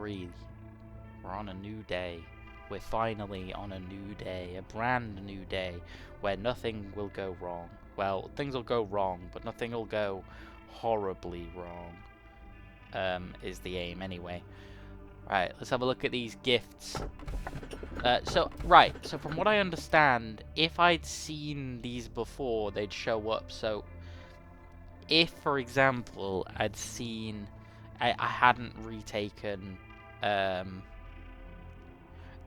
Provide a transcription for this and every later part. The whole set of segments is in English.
3. We're on a new day. We're finally on a new day, a brand new day, where nothing will go wrong. Well, things will go wrong, but nothing will go horribly wrong, is the aim anyway. Right, let's have a look at these gifts. So from what I understand, if I'd seen these before, they'd show up. So, if, for example, I'd seen... I hadn't retaken...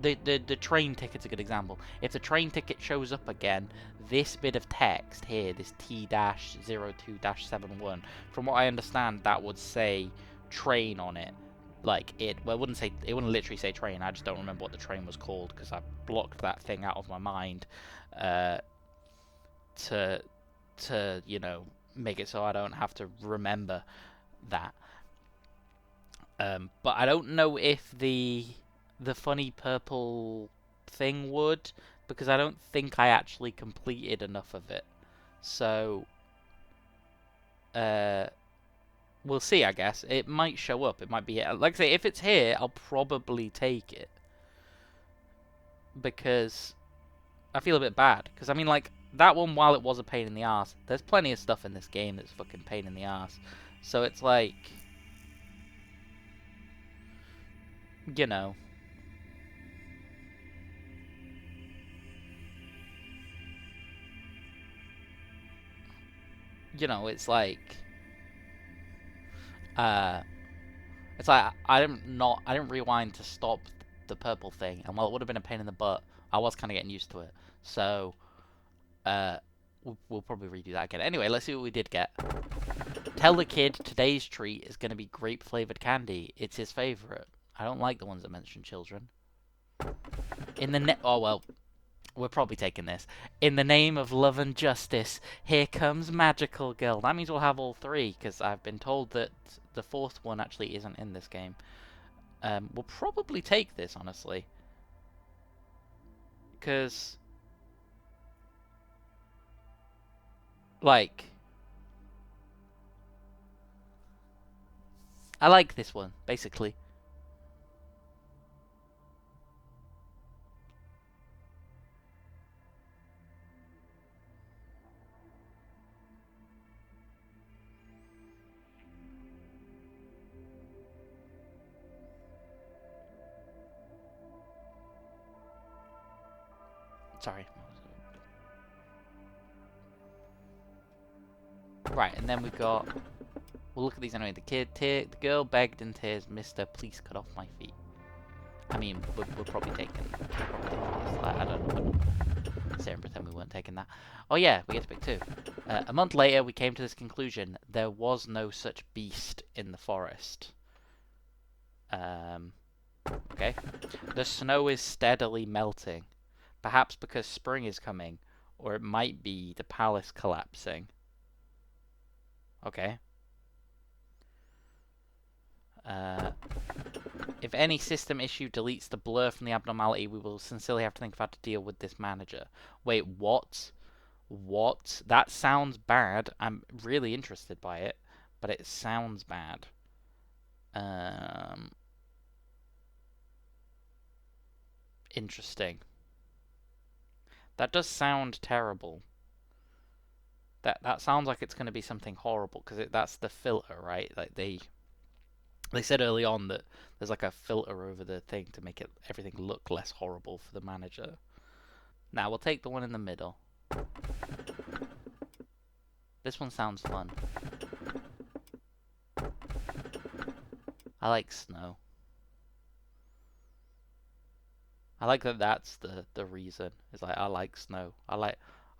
The train ticket's a good example. If the train ticket shows up again, this bit of text here, this T-02-71, from what I understand, that would say train on it. Like, it wouldn't literally say train. I just don't remember what the train was called because I blocked that thing out of my mind to you know, make it so I don't have to remember that. But I don't know if the funny purple thing would, because I don't think I actually completed enough of it. So we'll see, I guess. It might show up. It might be here. Like I say, if it's here, I'll probably take it. Because I feel a bit bad. Because, I mean, like, that one, while it was a pain in the ass, there's plenty of stuff in this game that's fucking pain in the ass. So it's like... You know... it's like... It's like, I didn't rewind to stop the purple thing, and while it would have been a pain in the butt, I was kind of getting used to it. So, we'll probably redo that again. Anyway, let's see what we did get. Tell the kid today's treat is going to be grape-flavored candy. It's his favorite. I don't like the ones that mention children. Oh, well, we're probably taking this. In the name of love and justice, here comes Magical Girl. That means we'll have all 3, because I've been told that the 4th one actually isn't in this game. We'll probably take this, honestly. Because... like... I like this one, basically. Sorry. Right, and then we got... We'll look at these anyway. The girl begged in tears, "Mister, please cut off my feet." I mean, we're probably taking this. I don't know. Sit and pretend we weren't taking that. Oh yeah, we get to pick 2. A month later, we came to this conclusion. There was no such beast in the forest. Okay. The snow is steadily melting. Perhaps because spring is coming. Or it might be the palace collapsing. Okay. If any system issue deletes the blur from the abnormality, we will sincerely have to think of how to deal with this manager. Wait, what? What? That sounds bad. I'm really interested by it, but it sounds bad. Interesting. That does sound terrible. That sounds like it's going to be something horrible, because that's the filter, right? Like they said early on that there's like a filter over the thing to make everything look less horrible for the manager. Now we'll take the one in the middle. This one sounds fun. I like snow. I like that that's the reason. It's like, I like snow. I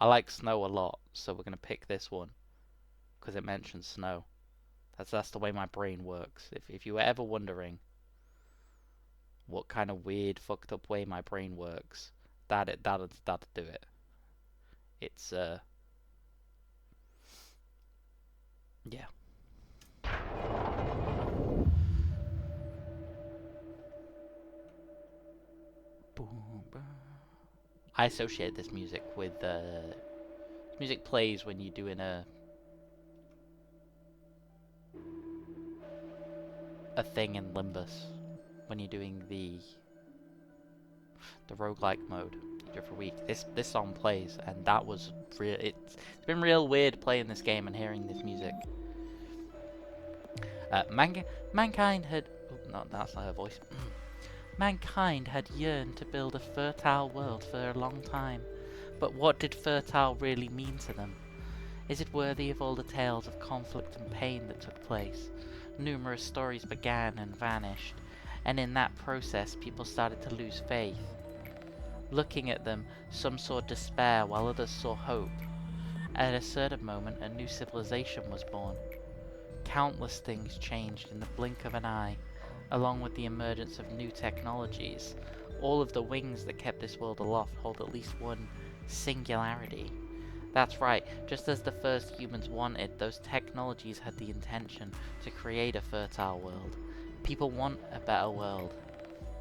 like snow a lot, so we're gonna pick this one because it mentions snow. That's the way my brain works. If you were ever wondering what kind of weird, fucked up way my brain works, that'd do it. It's yeah. I associate this music with music plays when you're doing a thing in Limbus. when you're doing the roguelike mode every week, this song plays, and that was real. It's been real weird playing this game and hearing this music. Mankind had... Oh, no, that's not her voice. Mankind had yearned to build a fertile world for a long time. But what did fertile really mean to them? Is it worthy of all the tales of conflict and pain that took place? Numerous stories began and vanished, and in that process people started to lose faith. Looking at them, some saw despair while others saw hope. At a certain moment, a new civilization was born. Countless things changed in the blink of an eye, along with the emergence of new technologies. All of the wings that kept this world aloft hold at least one singularity. That's right, just as the first humans wanted, those technologies had the intention to create a fertile world. People want a better world,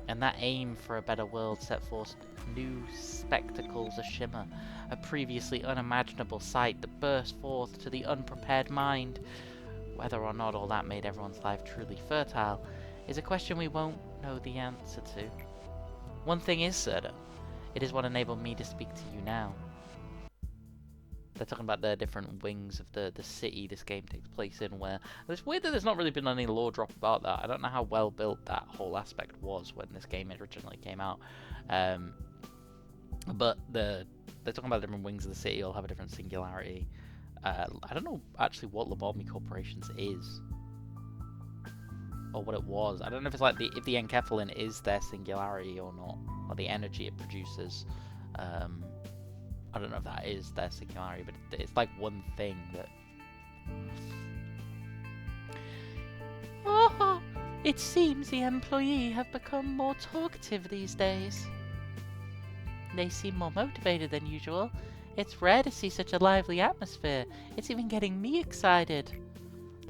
and that aim for a better world set forth new spectacles ashimmer, a previously unimaginable sight that burst forth to the unprepared mind. Whether or not all that made everyone's life truly fertile is a question we won't know the answer to. One thing is certain, it is what enabled me to speak to you now. They're talking about the different wings of the city this game takes place in, where... It's weird that there's not really been any lore drop about that. I don't know how well built that whole aspect was when this game originally came out. But they're talking about different wings of the city all have a different singularity. I don't know actually what Lobotomy Corporation's is, or what it was. I don't know if it's like if the enkephalin is their singularity or not, or the energy it produces. I don't know if that is their singularity, but it's like one thing that... Oh, it seems the employee have become more talkative these days. They seem more motivated than usual. It's rare to see such a lively atmosphere. It's even getting me excited.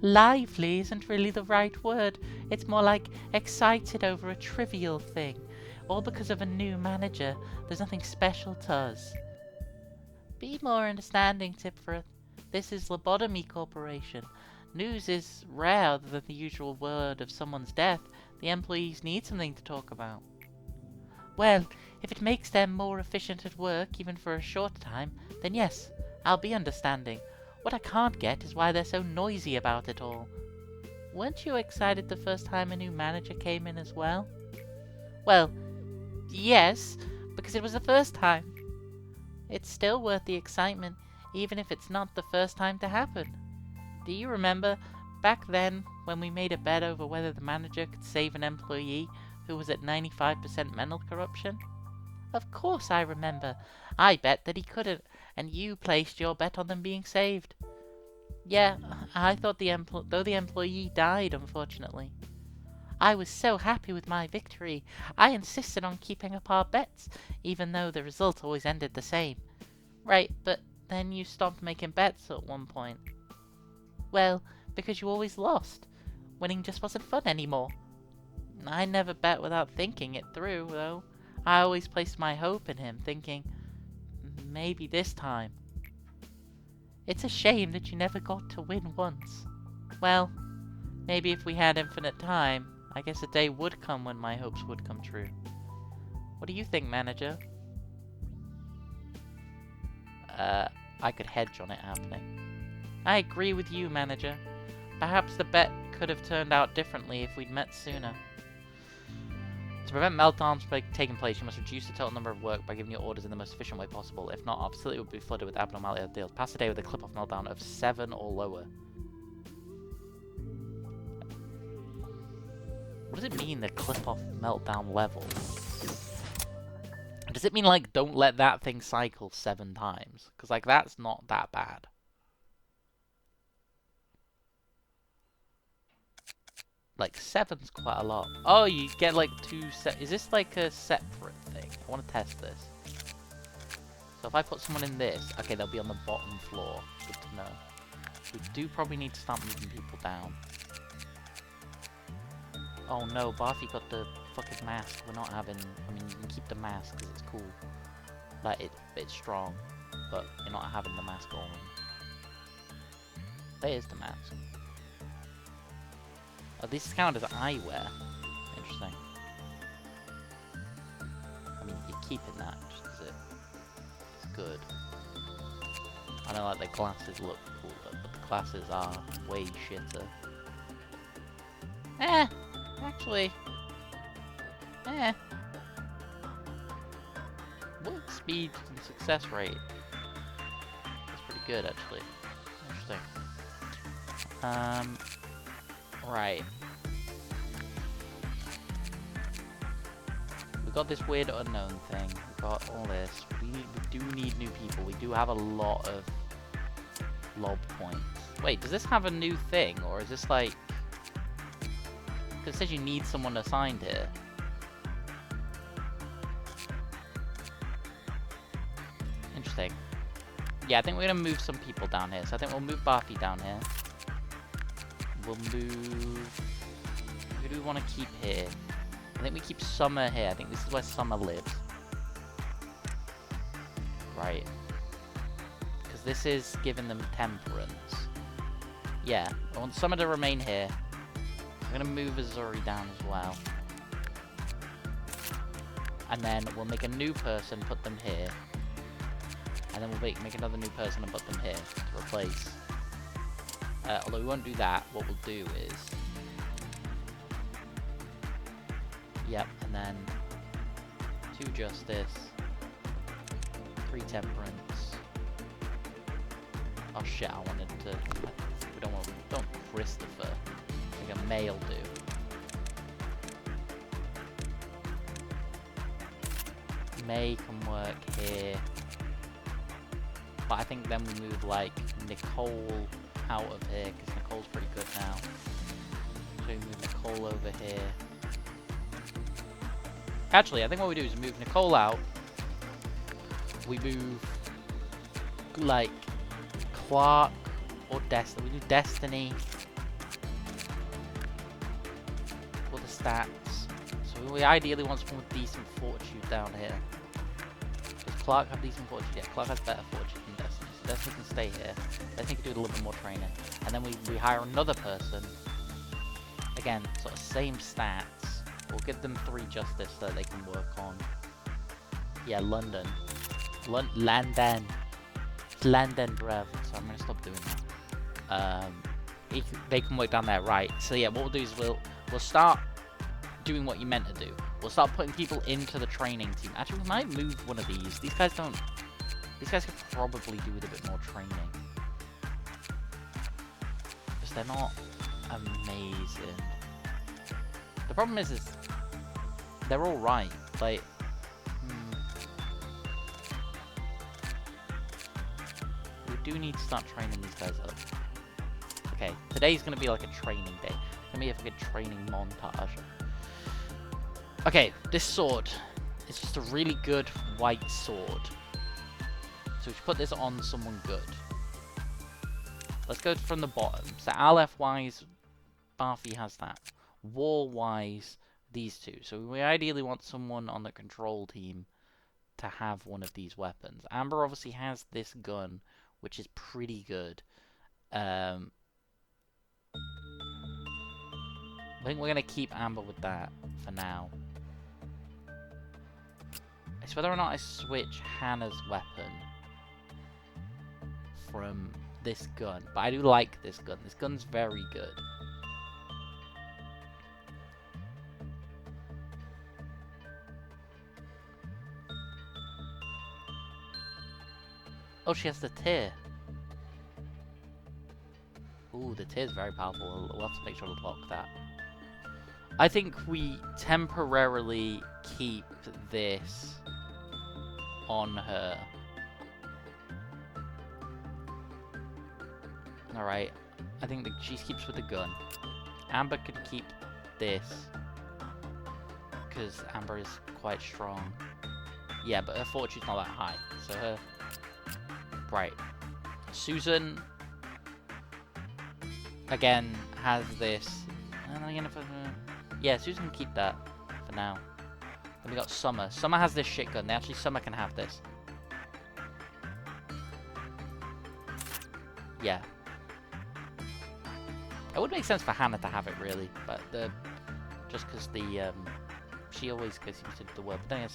Lively isn't really the right word. It's more like excited over a trivial thing. All because of a new manager. There's nothing special to us. Be more understanding, Tipfrith. This is Lobotomy Corporation. News is rare other than the usual word of someone's death. The employees need something to talk about. Well, if it makes them more efficient at work, even for a short time, then yes, I'll be understanding. What I can't get is why they're so noisy about it all. Weren't you excited the first time a new manager came in as well? Well, yes, because it was the first time. It's still worth the excitement, even if it's not the first time to happen. Do you remember, back then, when we made a bet over whether the manager could save an employee who was at 95% mental corruption? Of course I remember. I bet that he couldn't, and you placed your bet on them being saved. Yeah, I thought though the employee died, unfortunately. I was so happy with my victory. I insisted on keeping up our bets, even though the result always ended the same. Right, but then you stopped making bets at one point. Well, because you always lost. Winning just wasn't fun anymore. I never bet without thinking it through, though. I always placed my hope in him, thinking, maybe this time. It's a shame that you never got to win once. Well, maybe if we had infinite time, I guess a day would come when my hopes would come true. What do you think, manager? I could hedge on it happening. I agree with you, manager. Perhaps the bet could have turned out differently if we'd met sooner. To prevent meltdowns from taking place, you must reduce the total number of work by giving your orders in the most efficient way possible. If not, our facility will be flooded with abnormality deals. Pass the day with a clip-off meltdown of 7 or lower. What does it mean, the clip-off meltdown level? Does it mean, like, don't let that thing cycle 7 times? Because, like, that's not that bad. Like, 7's quite a lot. Oh, you get, like, 2 set... Is this, like, a separate thing? I want to test this. So if I put someone in this... Okay, they'll be on the bottom floor. Good to know. We do probably need to start moving people down. Oh no, Barfi got the fucking mask. We're not having... I mean, you can keep the mask because it's cool. Like, it's strong. But you're not having the mask on. There's the mask. Oh, this count as eyewear. Interesting. keeping that just because it's good. I know like the glasses look cooler, but the glasses are way shitter. Actually. Work speed and success rate. That's pretty good actually. Interesting. Right. We got this weird unknown thing. We got all this. We do need new people. We do have a lot of lob points. Wait, does this have a new thing, or is this like? Because it says you need someone assigned here. Interesting. Yeah, I think we're gonna move some people down here. So I think we'll move Barfi down here. We'll move. Who do we want to keep here? I think we keep Summer here. I think this is where Summer lives. Right. Because this is giving them temperance. Yeah, I want Summer to remain here. I'm going to move Azuri down as well. And then we'll make a new person, put them here. And then we'll make another new person and put them here to replace. Although we won't do that, what we'll do is... Yep, and then 2 justice, 3 temperance. Oh shit, I wanted to. We don't Christopher. I think a male do. May can work here. But I think then we move like Nicole out of here because Nicole's pretty good now. So we move Nicole over here. Actually, I think what we do is move Nicole out. We move, like, Clark or Destiny. We do Destiny for the stats. So we ideally want someone with decent fortitude down here. Does Clark have decent fortitude? Yeah, Clark has better fortitude than Destiny. So Destiny can stay here. Destiny can do a little bit more training. And then we hire another person. Again, sort of same stats. We'll give them 3 justice so that they can work on. Yeah, London. London. It's London, bruv. So I'm gonna stop doing that. They can work down there, right? So yeah, what we'll do is we'll start doing what you meant to do. We'll start putting people into the training team. Actually, we might move one of these. These guys could probably do with a bit more training. Because they're not amazing. The problem is they're all right. Like, we do need to start training these guys up. Okay, today's gonna be like a training day. It's gonna be like a training montage. Okay, this sword is just a really good white sword. So we should put this on someone good. Let's go from the bottom. So Aleph-wise, Barfi has that. War-wise, these 2. So we ideally want someone on the control team to have one of these weapons. Amber obviously has this gun, which is pretty good. I think we're going to keep Amber with that for now. It's whether or not I switch Hannah's weapon from this gun. But I do like this gun. This gun's very good. Oh, she has the tear. Ooh, the tear is very powerful. We'll have to make sure to lock that. I think we temporarily keep this on her. Alright. I think that she keeps with the gun. Amber could keep this. Because Amber is quite strong. Yeah, but her fortune's not that high. So her... Right. Susan, again, has this. Yeah, Susan can keep that for now. Then we got Summer. Summer has this shit gun. Actually, Summer can have this. Yeah. It would make sense for Hannah to have it, really. But just because the She always goes into the world. But then again,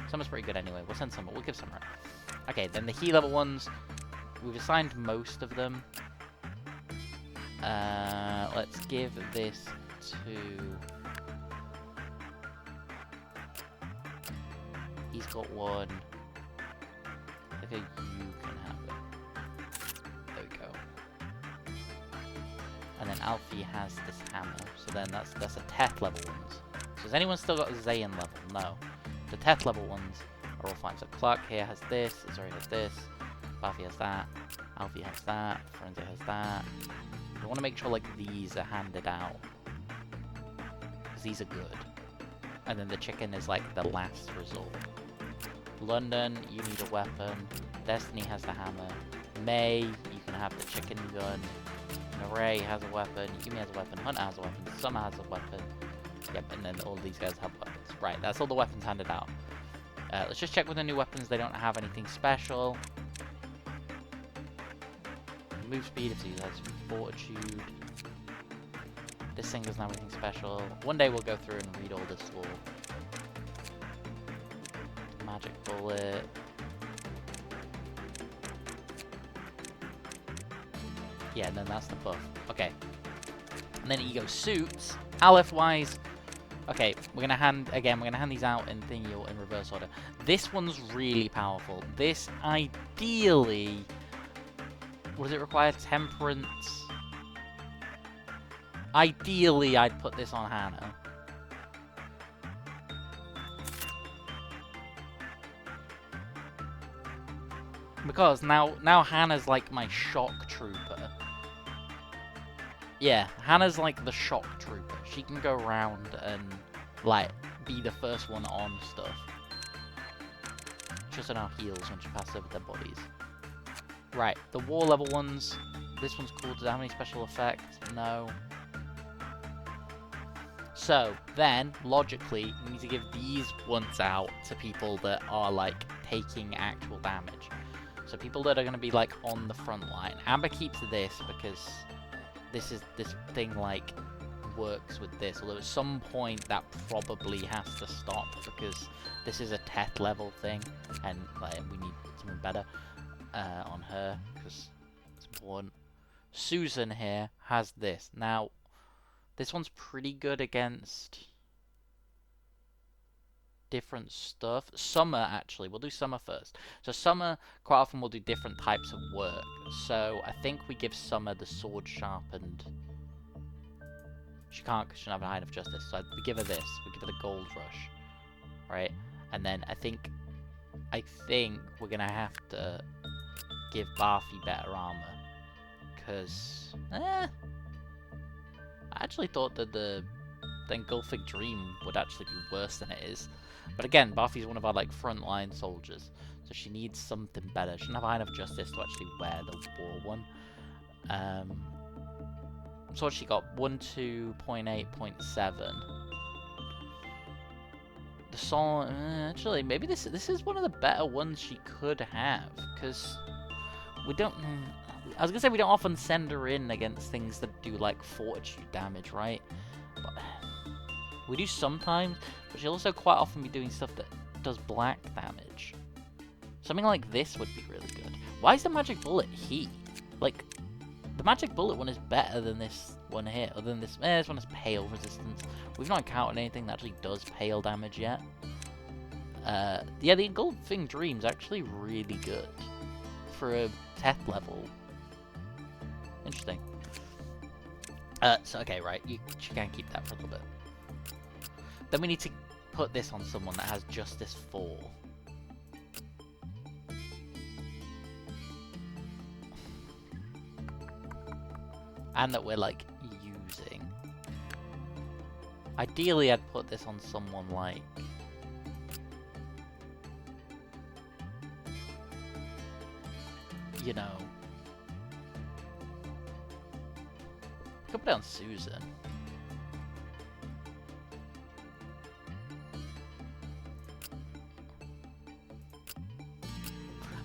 Summer's pretty good anyway. We'll send Summer. We'll give Summer it. Okay, then the He level ones. We've assigned most of them. Let's give this to... He's got one. Okay, you can have it. There we go. And then Alfie has this hammer. So then that's a Teth level ones. So has anyone still got a Zayn level? No. The Teth level ones are all fine. So Clark here has this. Zori has this. Buffy has that. Alfie has that. Forensic has that. I want to make sure like these are handed out. Because these are good. And then the chicken is like the last resort. London, you need a weapon. Destiny has the hammer. May, you can have the chicken gun. Naray has a weapon. Yumi has a weapon. Hunter has a weapon. Summer has a weapon. Yep, and then all these guys have weapons. Right, that's all the weapons handed out. Let's just check with the new weapons. They don't have anything special. Move speed if these has fortitude. This thing doesn't have anything special. One day we'll go through and read all this lore. Magic bullet. Yeah, and then that's the buff. Okay. And then ego suits. Aleph wise. Okay, we're gonna hand these out in thingy or in reverse order. This one's really powerful. This ideally, does it require temperance? Ideally, I'd put this on Hannah. Because now Hannah's like my shock trooper. Yeah, Hannah's like the shock trooper. She can go around and like be the first one on stuff. Just on our heels when she passes over their bodies. Right, the war level ones. This one's cool. Does it have any special effects? No. So, then, logically, we need to give these ones out to people that are, like, taking actual damage. So people that are going to be, like, on the front line. Amber keeps this because this thing, like, works with this. Although at some point that probably has to stop because this is a Teth level thing. And, like, we need something better on her because it's important. Susan here has this. Now, this one's pretty good against different stuff. Summer, actually. We'll do Summer first. So Summer, quite often, will do different types of work. So I think we give Summer the sword sharpened. She can't because she doesn't have a high enough justice. So we give her this. We give her the gold rush. Right? And then I think we're going to have to give Barfi better armor. Because, I actually thought that the Engulfing Dream would actually be worse than it is. But again, Barfi's one of our, like, frontline soldiers. So she needs something better. She doesn't have high enough justice to actually wear the war one. So what she got? 1.2.8.7. The song... actually, maybe this is one of the better ones she could have. Because we don't... I was going to say we don't often send her in against things that do, like, fortitude damage, right? But we do sometimes, but she'll also quite often be doing stuff that does black damage. Something like this would be really good. Why is the magic bullet heat? Like, the magic bullet one is better than this one here. Other than this, this one has pale resistance. We've not encountered anything that actually does pale damage yet. Yeah, the Engulfing Dream's actually really good for a Teth level. Interesting. So, okay, right. You can keep that for a little bit. Then we need to put this on someone that has Justice 4. And that we're, like, using. Ideally, I'd put this on someone like... you know... I could put it on Susan.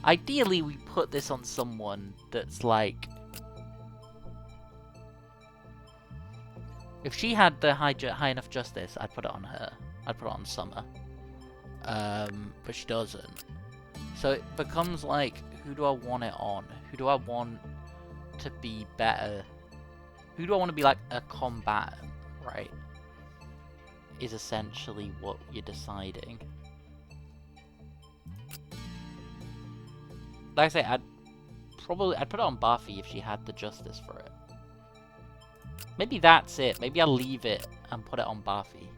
Ideally, we put this on someone that's like... if she had the high enough justice, I'd put it on her. I'd put it on Summer. But she doesn't. So it becomes like, who do I want it on? Who do I want to be better? Who do I want to be like a combatant, right? Is essentially what you're deciding. Like I say, I'd put it on Buffy if she had the justice for it. Maybe that's it. Maybe I'll leave it and put it on Buffy.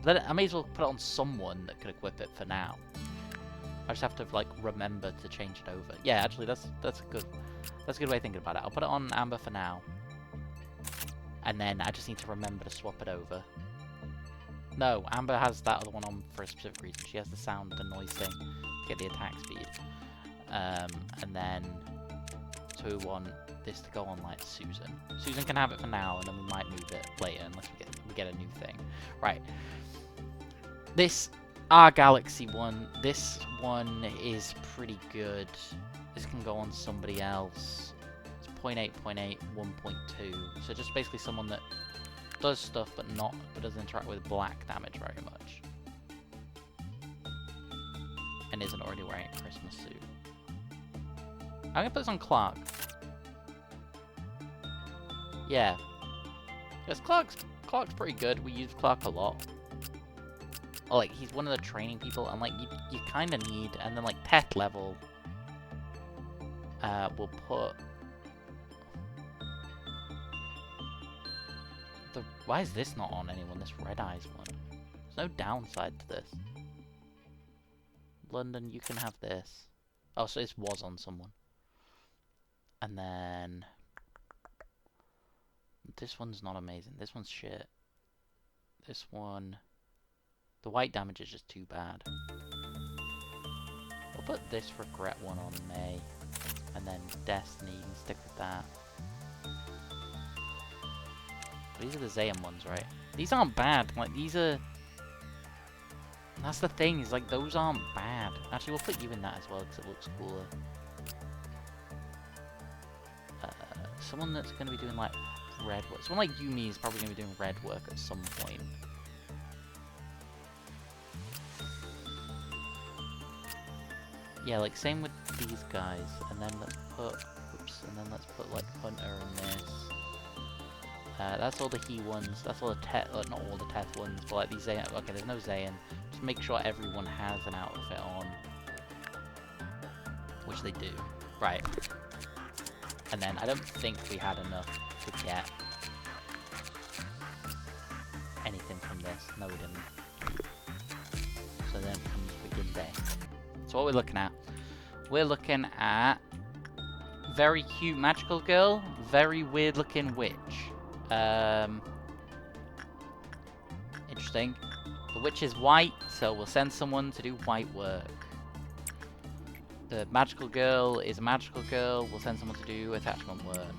Then I may as well put it on someone that could equip it for now. I just have to like remember to change it over. Yeah, actually, that's a good way of thinking about it. I'll put it on Amber for now, and then I just need to remember to swap it over. No, Amber has that other one on for a specific reason. She has the sound, the noise thing to get the attack speed, and then so we want this to go on like Susan. Susan can have it for now, and then we might move it later unless we get a new thing. Right. This, our Galaxy one, this one is pretty good. This can go on somebody else. It's 0.8, 0.8, 1.2. So just basically someone that does stuff but doesn't interact with black damage very much. And isn't already wearing a Christmas suit. I'm gonna put this on Clark. Yeah. Because Clark's pretty good. We use Clark a lot. Or, like, he's one of the training people, and, like, you kind of need... And then, like, tech level... we'll put... Why is this not on anyone, this Red Eyes one? There's no downside to this. London, you can have this. Oh, so this was on someone. And then... This one's not amazing. This one's shit. This one... The white damage is just too bad. We'll put this Regret one on May. And then Destiny, you can stick with that. These are the Zayn ones, right? These aren't bad. Like, these are... That's the thing, is like, those aren't bad. Actually, we'll put you in that as well, because it looks cooler. Someone that's going to be doing, like, red work. Someone like Yumi is probably going to be doing red work at some point. Yeah, like, same with these guys. And then let's put... Oops. And then let's put, like, Hunter in this. That's all the he ones. That's all the Teth... not all the Teth ones, but, like, these Zayn... Okay, there's no Zayn. Just make sure everyone has an outfit on. Which they do. Right. And then I don't think we had enough to get anything from this. No, we didn't. So then comes Begin Day. So what we're looking at? We're looking at very cute magical girl, very weird looking witch. Interesting. The witch is white, so we'll send someone to do white work. The magical girl is a magical girl. We'll send someone to do attachment work.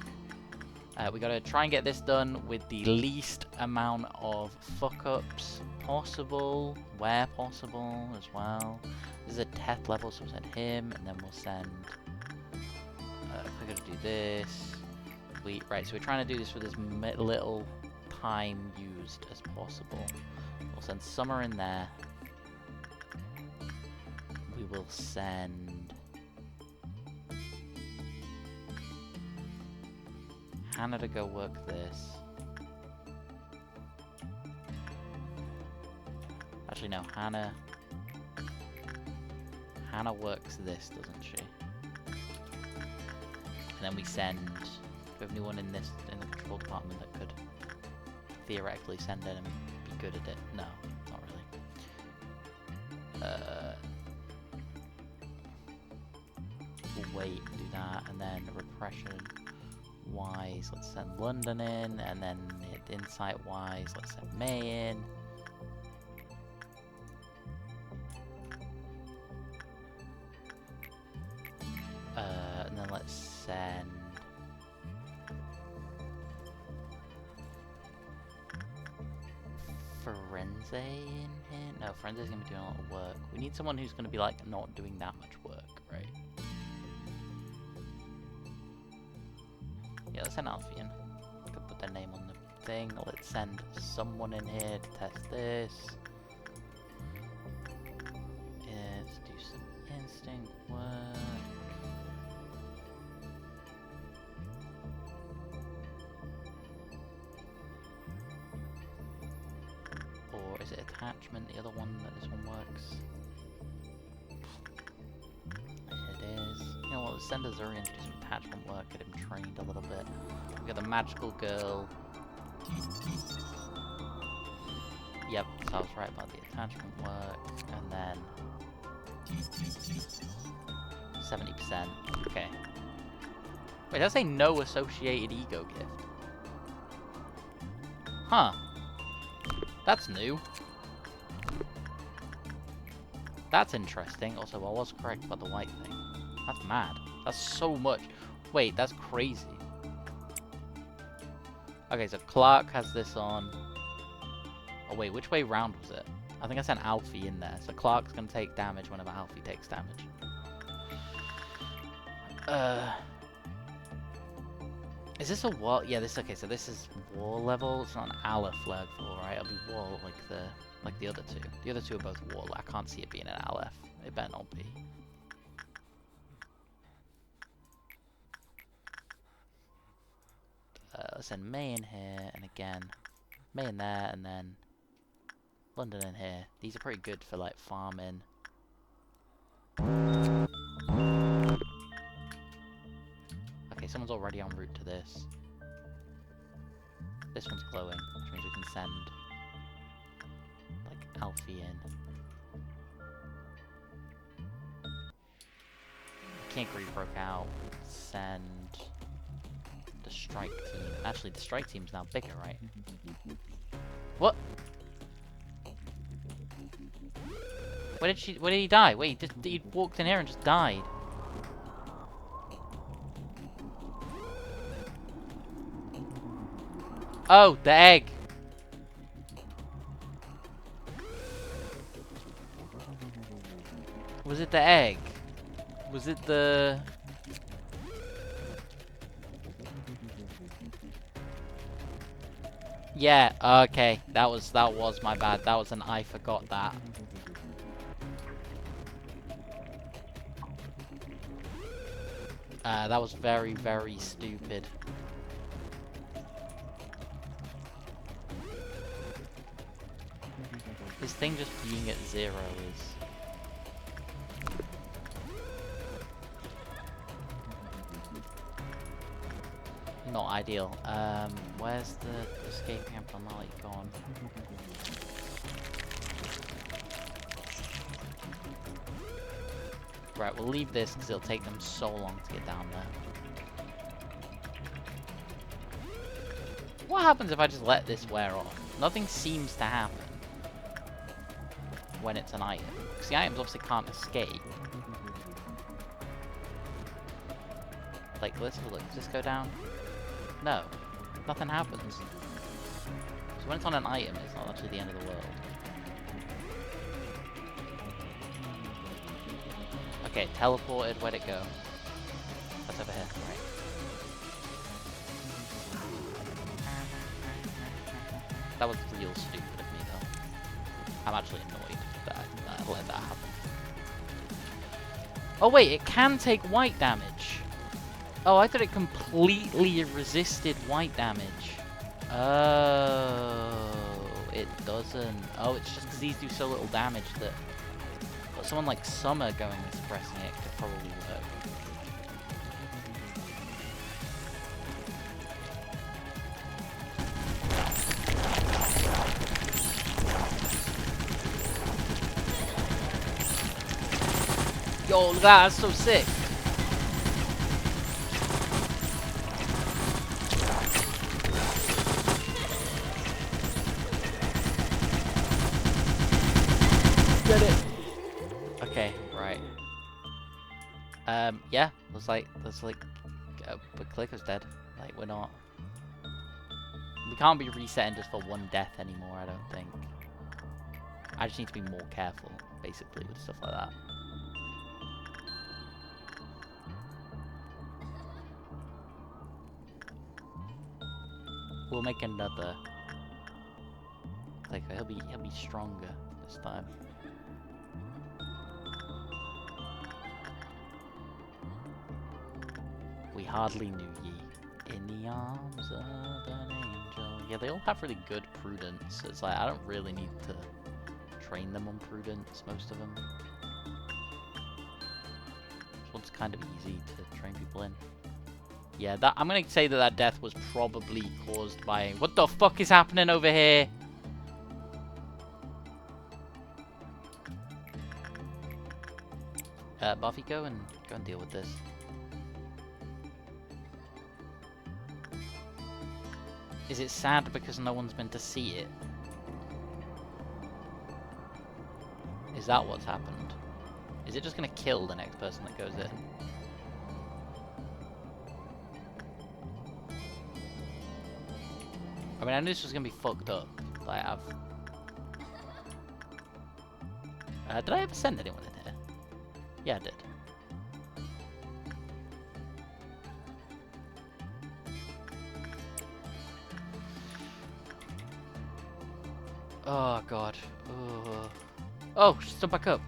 We gotta try and get this done with the least amount of fuck-ups possible, where possible as well. This is a Teth level, so we'll send him, and then we'll send... we're gonna do this. Right, so we're trying to do this with as little time used as possible. We'll send Summer in there. We will send... Hannah to go work this. Actually, no, Hannah works this, doesn't she? And then we send... Do we have anyone in the control department that could theoretically send in and be good at it? No, not really. We'll wait, do that, and then repression wise, let's send London in, and then insight wise, let's send May in. And then let's send Frenzy in here. No, Frenzy's gonna be doing a lot of work. We need someone who's gonna be like not doing that much work, right? Yeah, let's send Alfian. Could put their name on the thing. Let's send someone in here to test this. Let's do some instinct work. Or is it attachment, the other one that this one works? It is. You know what, let's send Azurian to do some attachment work, get him trained a little bit. We got the magical girl. Yep, so I was right about the attachment work. And then 70%. Okay. Wait, did I say no associated ego gift? Huh. That's new. That's interesting. Also, I was correct about the white thing. That's mad. That's so much. Wait, that's crazy. Okay, so Clark has this on. Oh wait, which way round was it? I think I sent Alfie in there. So Clark's gonna take damage whenever Alfie takes damage. Is this a wall? Yeah, this okay. So this is wall level. It's not an Aleph level, right? It'll be wall like the other two. The other two are both wall. I can't see it being an Aleph. It better not be. Let's send May in here, and again, May in there, and then London in here. These are pretty good for like farming. Okay, someone's already en route to this. This one's glowing, which means we can send like Alfie in. King Greed broke out. Send the strike team. Actually, the strike team's now bigger, right? What? Where did he die? Wait, he walked in here and just died. Oh, the egg. Was it the egg? Was it the... Yeah, okay. That was my bad. That was an I forgot that. That was very, very stupid. This thing just being at 0 is... not ideal. Where's the escaping abnormality gone? Right, we'll leave this because it'll take them so long to get down there. What happens if I just let this wear off? Nothing seems to happen when it's an item. Because the items obviously can't escape. Like, let's have a look. Does this go down? No. Nothing happens. So when it's on an item, it's not actually the end of the world. Okay, teleported. Where'd it go? That's over here. Right. That was real stupid of me, though. I'm actually annoyed that I let that happen. Oh wait, it can take white damage. Oh, I thought it completely resisted white damage. Oh, it doesn't. Oh, it's just because these do so little damage that... But someone like Summer going and suppressing it could probably work. Yo, look at that, that's so sick. Get it. Okay, right. Yeah, looks like but Clicker's dead. Like, we're not... We can't be resetting just for one death anymore, I don't think. I just need to be more careful, basically, with stuff like that. We'll make another. Like he'll be stronger this time. We hardly knew ye in the arms of an angel. Yeah, they all have really good prudence. It's like I don't really need to train them on prudence, most of them. This one's kind of easy to train people in. Yeah, that I'm gonna say that death was probably caused by... What the fuck is happening over here? Buffy, go and deal with this. Is it sad because no one's been to see it? Is that what's happened? Is it just gonna kill the next person that goes in? I mean, I knew this was gonna be fucked up, but I have. Did I ever send anyone in here? Yeah, I did. Oh god. Oh, stood back up.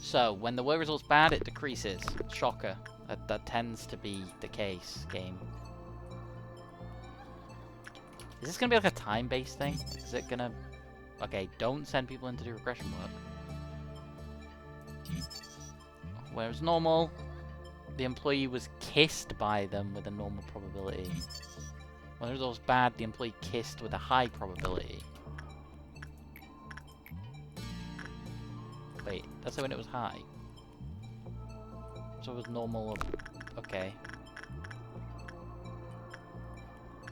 So, when the word result's bad, it decreases. Shocker. That tends to be the case, game. Is this gonna be like a time-based thing? Is it gonna... Okay, don't send people in to do regression work. Whereas normal, the employee was kissed by them with a normal probability. When the result's bad, the employee kissed with a high probability. Wait, that's when it was high. So it was normal. Okay.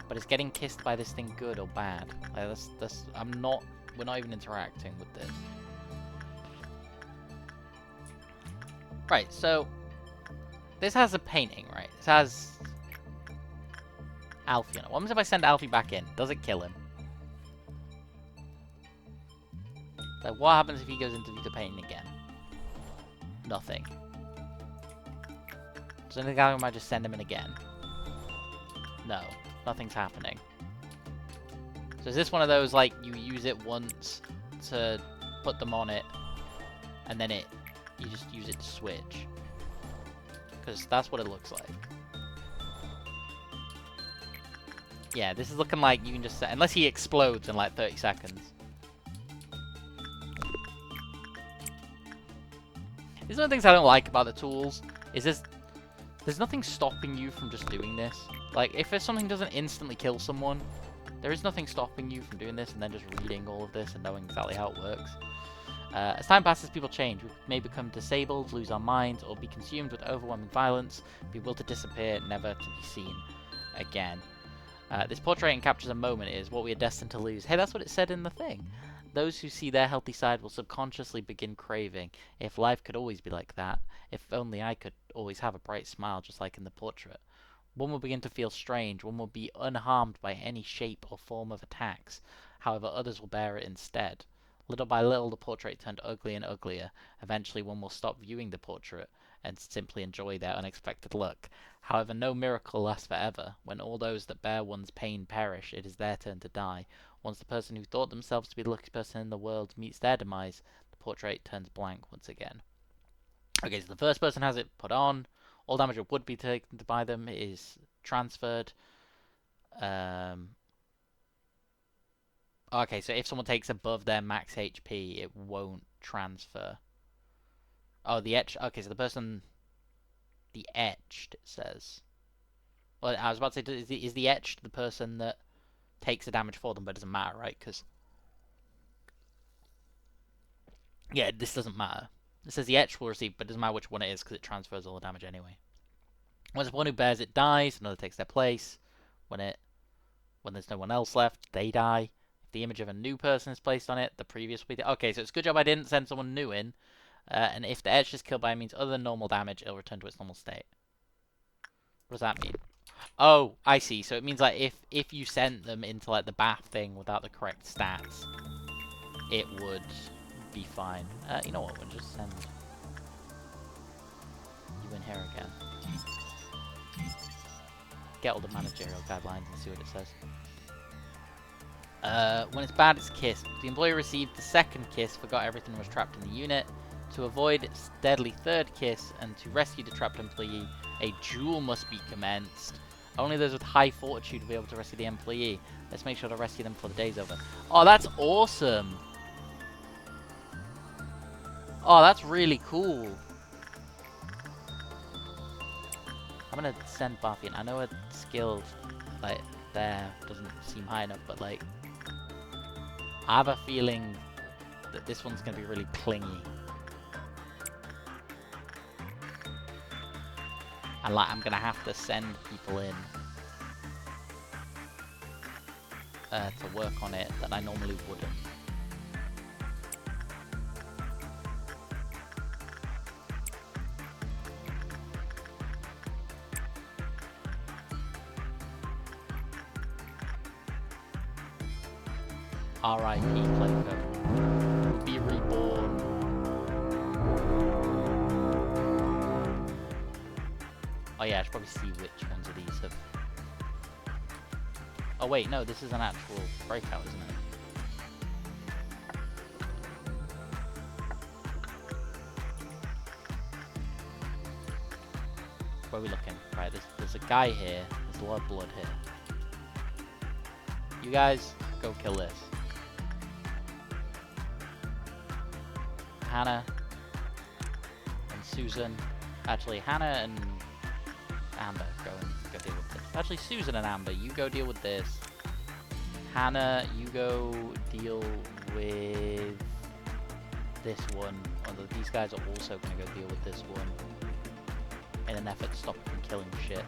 But is getting kissed by this thing good or bad? Like, that's we're not even interacting with this. Right, so this has a painting, right? This has Alfie on it. What happens if I send Alfie back in? Does it kill him? Like, what happens if he goes into the painting again? Nothing. So the guy might just send him in again. No, nothing's happening. So is this one of those, like, you use it once to put them on it, and then you just use it to switch? Because that's what it looks like. Yeah, this is looking like you can just... Unless he explodes in, like, 30 seconds. These are the things I don't like about the tools, is there's nothing stopping you from just doing this. Like, if something doesn't instantly kill someone, there is nothing stopping you from doing this and then just reading all of this and knowing exactly how it works. As time passes, people change. We may become disabled, lose our minds, or be consumed with overwhelming violence, be will to disappear, never to be seen again. This portrait captures a moment is what we are destined to lose. Hey, that's what it said in the thing. Those who see their healthy side will subconsciously begin craving. If life could always be like that. If only I could always have a bright smile just like in the portrait. One will begin to feel strange. One will be unharmed by any shape or form of attacks. However, others will bear it instead. Little by little, the portrait turned uglier and uglier. Eventually, one will stop viewing the portrait and simply enjoy their unexpected luck. However, no miracle lasts forever. When all those that bear one's pain perish, it is their turn to die. Once the person who thought themselves to be the luckiest person in the world meets their demise, the portrait turns blank once again. Okay, so the first person has it put on. All damage that would be taken by them is transferred. Okay, so if someone takes above their max HP, it won't transfer. Oh, the etched. Okay, so the person... The etched, it says. Well, I was about to say, is the etched the person that takes the damage for them, but it doesn't matter, right? Because... Yeah, this doesn't matter. It says the etched will receive, but it doesn't matter which one it is, because it transfers all the damage anyway. Once one who bears it dies, another takes their place. When there's no one else left, they die. If the image of a new person is placed on it, the previous will be... Okay, so it's a good job I didn't send someone new in. And if the etched is killed by means other than normal damage, it'll return to its normal state. What does that mean? Oh, I see. So it means like if you sent them into like the bath thing without the correct stats, it would be fine. You know what? We'll just send you in here again. Get all the managerial guidelines and see what it says. When it's bad, it's kiss. The employee received the second kiss, forgot everything was trapped in the unit. To avoid its deadly third kiss and to rescue the trapped employee, a duel must be commenced. Only those with high fortitude will be able to rescue the employee. Let's make sure to rescue them before the day's over. Oh, that's awesome! Oh, that's really cool. I'm gonna send Buffy in. I know her skill, like, there doesn't seem high enough, but, like, I have a feeling that this one's gonna be really clingy. And, like, I'm gonna have to send people in to work on it that I normally wouldn't. R.I.P. Playco. Be reborn. Oh yeah, I should probably see which ones of these have... Oh wait, no, this is an actual breakout, isn't it? Where are we looking? Right, there's a guy here. There's a lot of blood here. You guys, go kill this. Hannah and Susan. Actually, Hannah and Amber, go deal with this. Actually, Susan and Amber, you go deal with this. Hannah, you go deal with this one. Although these guys are also going to go deal with this one in an effort to stop them from killing shit.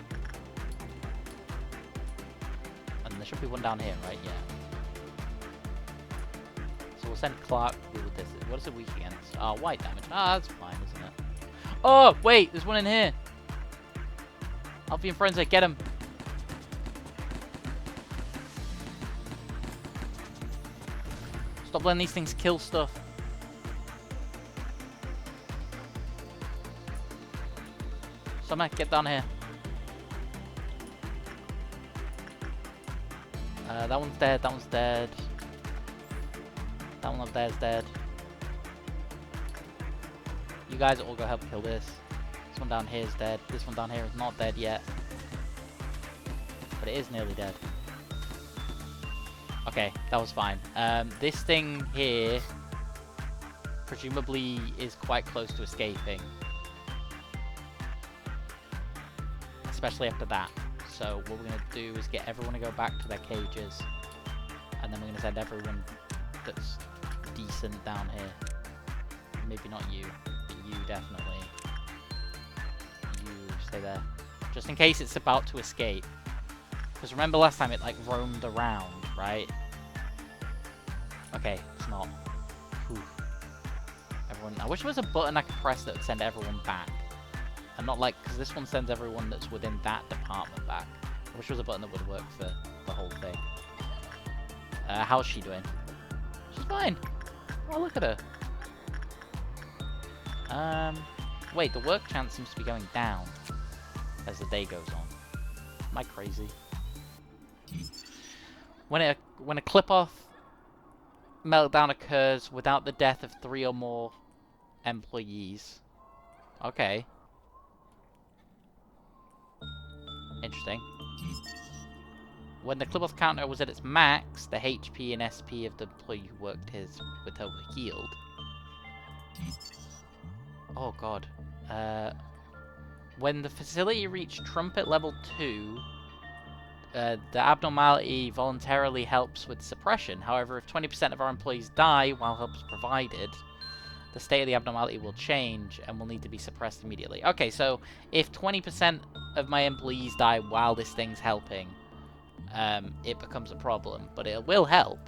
And there should be one down here, right? Yeah. So we'll send Clark to deal with this. What is it weak against? Oh, white damage. Ah, that's fine, isn't it? Oh, wait, there's one in here. Alfie and Forensic, get him. Stop letting these things kill stuff. Summer, get down here. That one's dead, that one's dead. That one up there is dead. You guys all go help kill this. This one down here is dead. This one down here is not dead yet. But it is nearly dead. Okay, that was fine. This thing here presumably is quite close to escaping. Especially after that. So what we're going to do is get everyone to go back to their cages. And then we're going to send everyone that's decent down here. Maybe not you, but you definitely. You stay there. Just in case it's about to escape. Because remember last time it like roamed around, right? Okay, it's not. Whew. Everyone, I wish there was a button I could press that would send everyone back. And not like, because this one sends everyone that's within that department back. I wish there was a button that would work for the whole thing. How's she doing? She's fine. Oh, look at her. Wait, the work chance seems to be going down as the day goes on. Am I crazy? When a clip-off meltdown occurs without the death of 3 or more employees. Okay. Interesting. When the clip-off counter was at its max, the HP and SP of the employee who worked with her were healed. Oh god. When the facility reached trumpet level 2, the abnormality voluntarily helps with suppression. However, if 20% of our employees die while help is provided, the state of the abnormality will change and will need to be suppressed immediately. Okay, so if 20% of my employees die while this thing's helping, it becomes a problem, but it will help.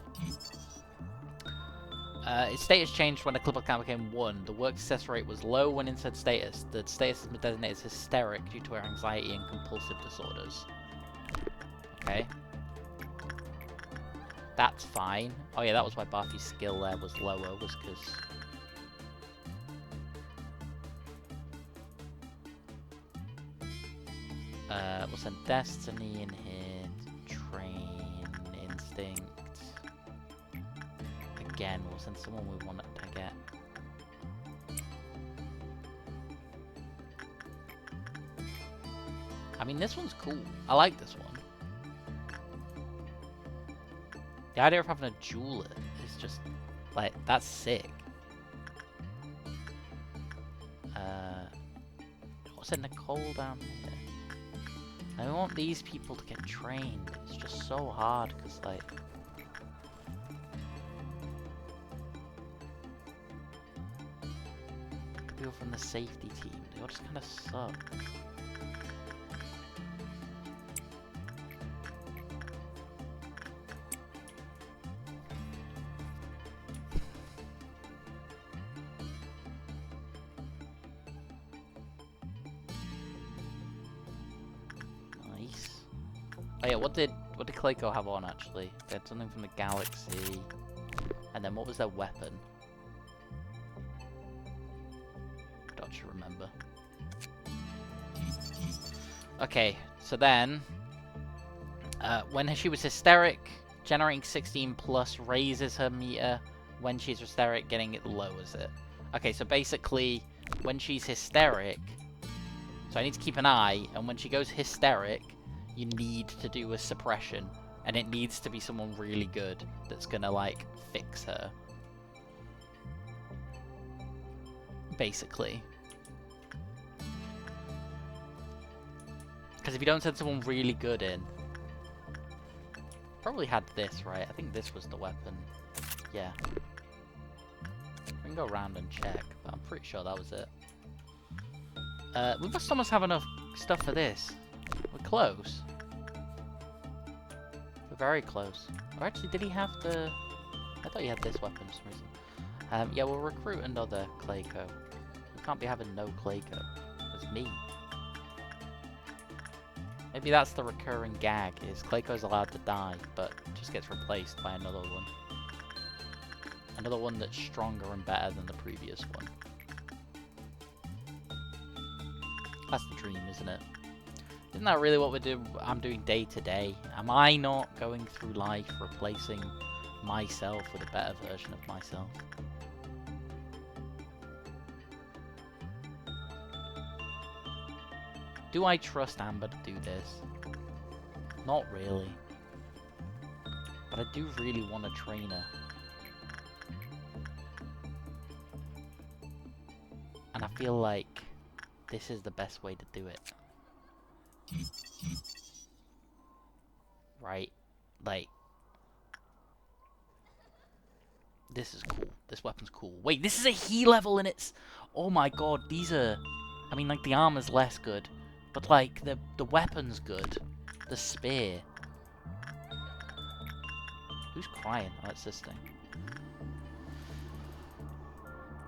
Its status changed when the clip-off count became 1. The work success rate was low when in said status. The status has been designated as hysteric due to her anxiety and compulsive disorders. Okay. That's fine. Oh yeah, that was why Barthy's skill there was lower, was because... We'll send Destiny in here. Train, Instinct. Again, we'll send someone we want to get. I mean, this one's cool. I like this one. The idea of having a jeweler is just, like, that's sick. What's in Nicole down here? I want these people to get trained. It's just so hard, because, like... people from the safety team, they all just kind of suck. Oh yeah, what did Clayco have on actually? They had something from the galaxy. And then what was their weapon? Don't you remember? Okay, so then when she was hysteric, generating 16 plus raises her meter. When she's hysteric, getting it lowers it. Okay, so basically when she's hysteric, so I need to keep an eye, and when she goes hysteric, you need to do a suppression, and it needs to be someone really good that's gonna, like, fix her. Basically. Because if you don't send someone really good in... Probably had this, right? I think this was the weapon. Yeah. We can go around and check, but I'm pretty sure that was it. We must almost have enough stuff for this. We're close. We're very close. Or actually, did he have the... I thought he had this weapon for some reason. Yeah, we'll recruit another Clayco. We can't be having no Clayco. It's me. Maybe that's the recurring gag, is Clayco's allowed to die, but just gets replaced by another one. Another one that's stronger and better than the previous one. That's the dream, isn't it? Isn't that really what I'm doing day to day? Am I not going through life replacing myself with a better version of myself? Do I trust Amber to do this? Not really. But I do really want to train her. And I feel like this is the best way to do it. Right? Like... This is cool. This weapon's cool. Wait, this is a he level and it's... Oh my god, these are... I mean, like, the armor's less good. But, like, the weapon's good. The spear. Who's crying? Oh, it's this thing.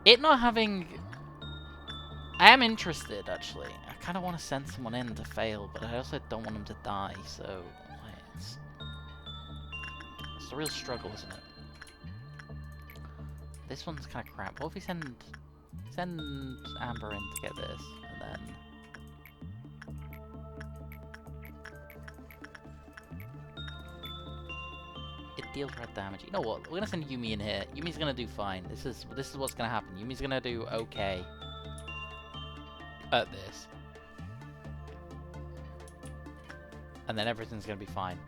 It not having... I am interested, actually. I kind of want to send someone in to fail, but I also don't want them to die, so... It's a real struggle, isn't it? This one's kind of crap. What if we send Amber in to get this, and then... It deals red damage. You know what? We're gonna send Yumi in here. Yumi's gonna do fine. This is what's gonna happen. Yumi's gonna do okay at this, and then everything's gonna be fine.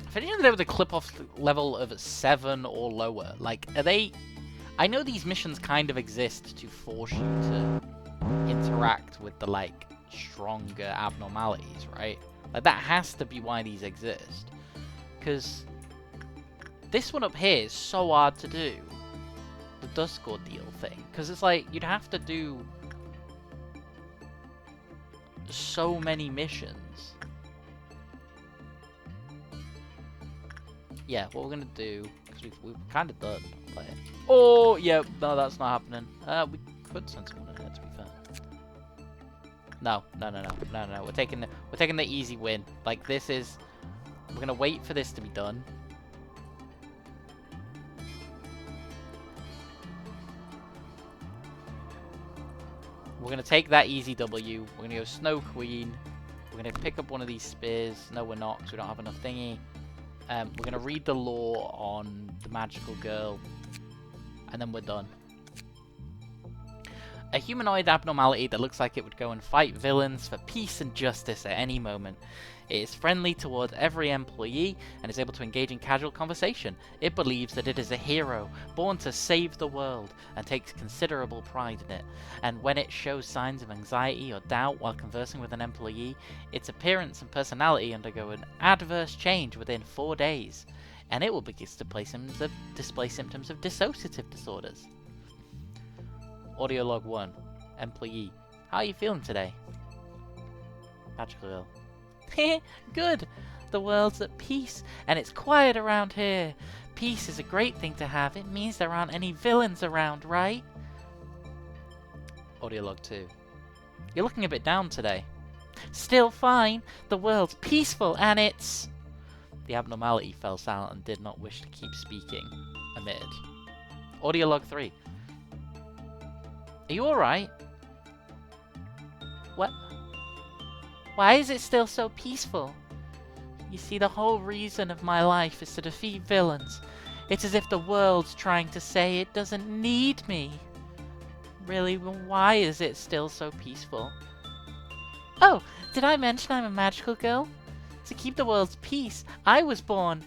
If anyone there with a clip-off level of 7 or lower, like, are they... I know these missions kind of exist to force you to interact with the, like, stronger abnormalities, right? Like, that has to be why these exist. Because this one up here is so hard to do. The Dusk Ordeal thing. Because it's like, you'd have to do so many missions. Yeah, what we're going to do, because we've kind of done. Like, oh, yeah, no, that's not happening. We could send someone in here, to be fair. No. We're taking the easy win. Like, this is... We're gonna wait for this to be done. We're we're gonna take that easy W. We're gonna go Snow Queen. We're gonna pick up one of these spears. No, we're not, because we don't have enough thingy. We're gonna read the lore on the magical girl, and then we're done. A humanoid abnormality that looks like it would go and fight villains for peace and justice at any moment. It is friendly towards every employee and is able to engage in casual conversation. It believes that it is a hero, born to save the world, and takes considerable pride in it. And when it shows signs of anxiety or doubt while conversing with an employee, its appearance and personality undergo an adverse change within 4 days, and it will begin to display symptoms of dissociative disorders. Audio log 1. Employee. How are you feeling today? Magical girl. Good! The world's at peace, and it's quiet around here. Peace is a great thing to have. It means there aren't any villains around, right? Audio log 2. You're looking a bit down today. Still fine. The world's peaceful, and it's... The abnormality fell silent and did not wish to keep speaking. Omitted. Audio log 3. Are you alright? What? Why is it still so peaceful? You see, the whole reason of my life is to defeat villains. It's as if the world's trying to say it doesn't need me. Really, why is it still so peaceful? Oh, did I mention I'm a magical girl? To keep the world's peace, I was born.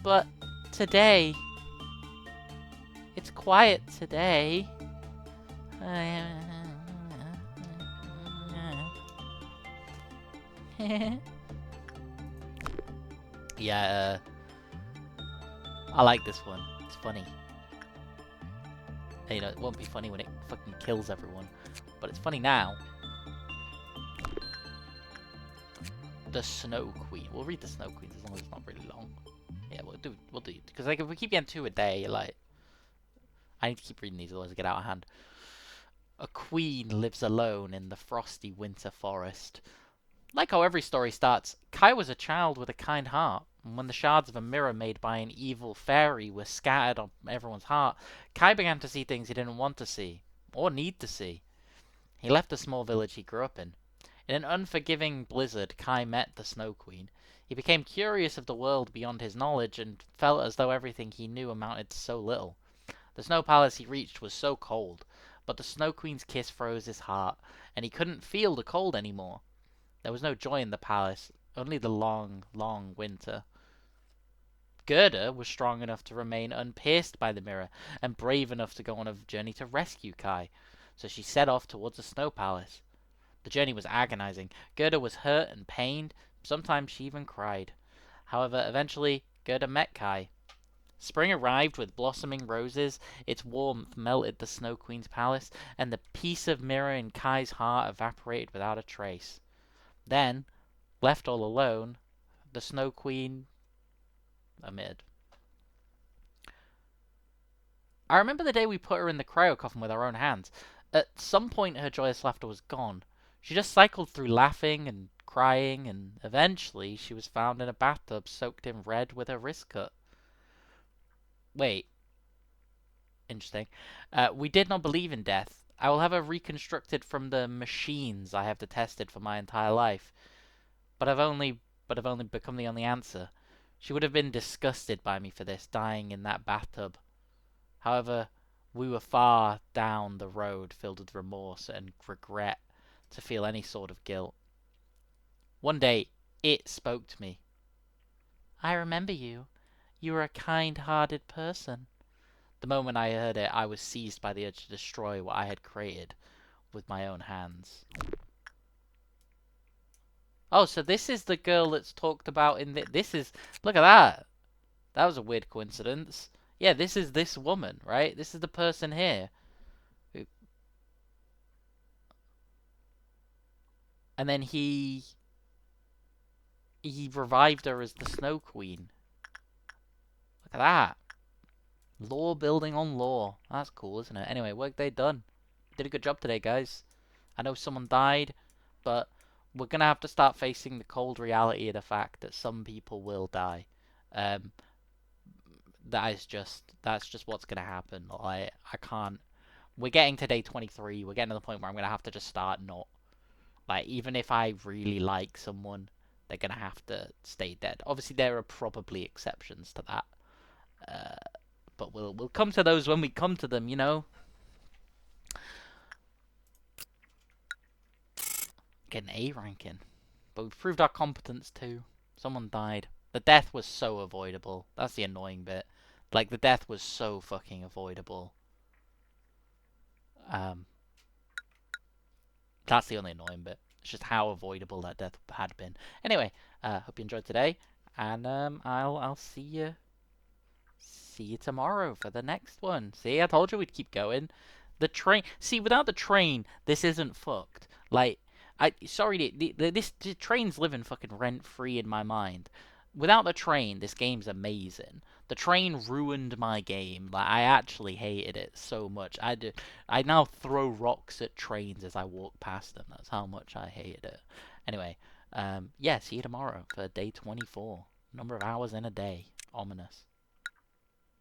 But today... It's quiet today. Yeah, I like this one. It's funny. You know, it won't be funny when it fucking kills everyone, but it's funny now. The Snow Queen. We'll read the Snow Queens as long as it's not really long. Yeah, we'll do it. Because like, if we keep getting 2 a day, like, I need to keep reading these, otherwise I get out of hand. A queen lives alone in the frosty winter forest. Like how every story starts, Kai was a child with a kind heart, and when the shards of a mirror made by an evil fairy were scattered on everyone's heart, Kai began to see things he didn't want to see, or need to see. He left the small village he grew up in. In an unforgiving blizzard, Kai met the Snow Queen. He became curious of the world beyond his knowledge, and felt as though everything he knew amounted to so little. The snow palace he reached was so cold, but the Snow Queen's kiss froze his heart, and he couldn't feel the cold anymore. There was no joy in the palace, only the long, long winter. Gerda was strong enough to remain unpierced by the mirror, and brave enough to go on a journey to rescue Kai, so she set off towards the snow palace. The journey was agonizing. Gerda was hurt and pained, sometimes she even cried. However, eventually, Gerda met Kai. Spring arrived with blossoming roses, its warmth melted the Snow Queen's palace, and the piece of mirror in Kai's heart evaporated without a trace. Then, left all alone, the Snow Queen... Omitted. I remember the day we put her in the cryo coffin with our own hands. At some point her joyous laughter was gone. She just cycled through laughing and crying, and eventually she was found in a bathtub soaked in red with her wrist cut. Wait. Interesting. We did not believe in death. I will have her reconstructed from the machines I have detested for my entire life. But I've only become the only answer. She would have been disgusted by me for this, dying in that bathtub. However, we were far down the road filled with remorse and regret to feel any sort of guilt. One day, it spoke to me. I remember you. You were a kind-hearted person. The moment I heard it, I was seized by the urge to destroy what I had created with my own hands. Oh, so this is the girl that's talked about in this is... Look at that. That was a weird coincidence. Yeah, this is this woman, right? This is the person here. And then he revived her as the Snow Queen. Look at that. Lore building on lore. That's cool, isn't it? Anyway, work day done. Did a good job today, guys. I know someone died, but we're going to have to start facing the cold reality of the fact that some people will die. That's just what's going to happen. I can't we're getting to day 23. We're getting to the point where I'm gonna have to just start not like even if I really like someone, they're gonna have to stay dead. Obviously, there are probably exceptions to that, but we'll come to those when we come to them. You know, get an A ranking, but we've proved our competence too. Someone died. The death was so avoidable. That's the annoying bit. Like the death was so fucking avoidable. Um, That's the only annoying bit. It's just how avoidable that death had been. Anyway, hope you enjoyed today, and I'll see you tomorrow for the next one. See, I told you we'd keep going. The train. See, without the train, this isn't fucked. Like, sorry, the train's living fucking rent free in my mind. Without the train, this game's amazing. The train ruined my game. Like, I actually hated it so much. I now throw rocks at trains as I walk past them. That's how much I hated it. Anyway, yeah, see you tomorrow for day 24. Number of hours in a day. Ominous.